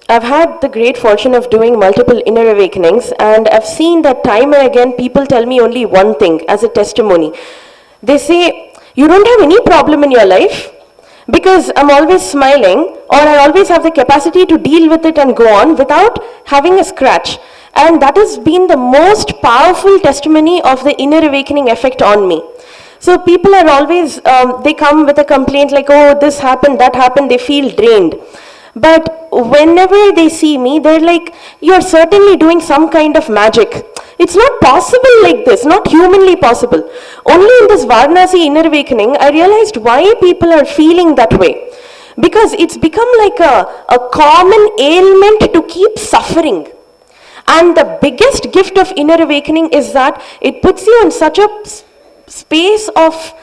I've had the great fortune of doing multiple inner awakenings, and I've seen that time and again people tell me only one thing as a testimony. They say, you don't have any problem in your life because I'm always smiling, or I always have the capacity to deal with it and go on without having a scratch. And that has been the most powerful testimony of the inner awakening effect on me. So people are always, they come with a complaint like, oh, this happened, that happened, they feel drained. But whenever they see me, they're like, you're certainly doing some kind of magic. It's not possible like this, not humanly possible. Only in this Varanasi inner awakening, I realized why people are feeling that way. Because it's become like a common ailment to keep suffering. And the biggest gift of inner awakening is that it puts you in such a space of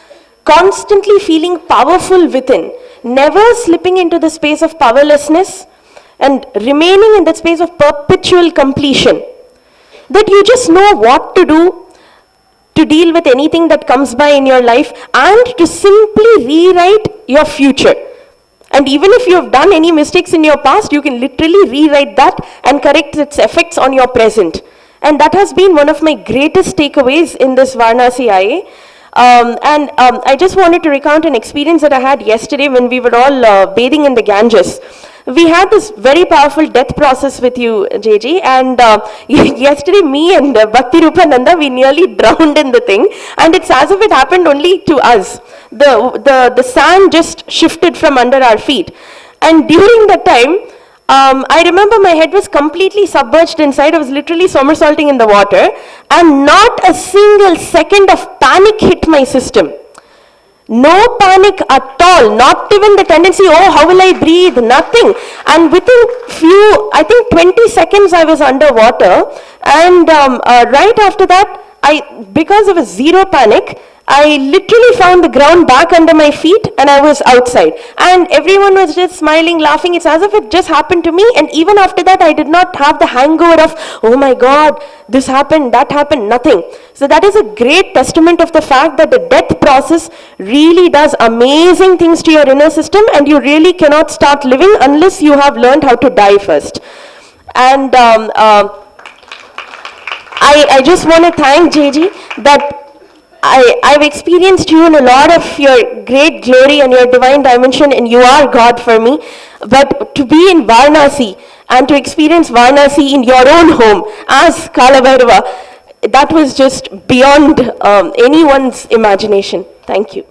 constantly feeling powerful within, never slipping into the space of powerlessness and remaining in the space of perpetual completion. That you just know what to do to deal with anything that comes by in your life and to simply rewrite your future. And even if you have done any mistakes in your past, you can literally rewrite that and correct its effects on your present. And that has been one of my greatest takeaways in this Varanasi IA. I just wanted to recount an experience that I had yesterday when we were all bathing in the Ganges. We had this very powerful death process with you, JG, and yesterday me and Bhakti Rupa Nanda, we nearly drowned in the thing, and it's as if it happened only to us. The sand just shifted from under our feet. And during that time, I remember my head was completely submerged inside. I was literally somersaulting in the water, and not a single second of panic hit my system. No panic at all, not even the tendency, oh, how will I breathe, nothing. And within few, I think 20 seconds I was underwater, and right after that, because of a zero panic, I literally found the ground back under my feet and I was outside. And everyone was just smiling, laughing. It's as if it just happened to me. And even after that, I did not have the hangover of, oh my God, this happened, that happened, nothing. So that is a great testament of the fact that the death process really does amazing things to your inner system, and you really cannot start living unless you have learned how to die first. And I just want to thank JG that I've experienced you in a lot of your great glory and your divine dimension, and you are God for me. But to be in Varanasi and to experience Varanasi in your own home as Kalabhairava, that was just beyond anyone's imagination. Thank you.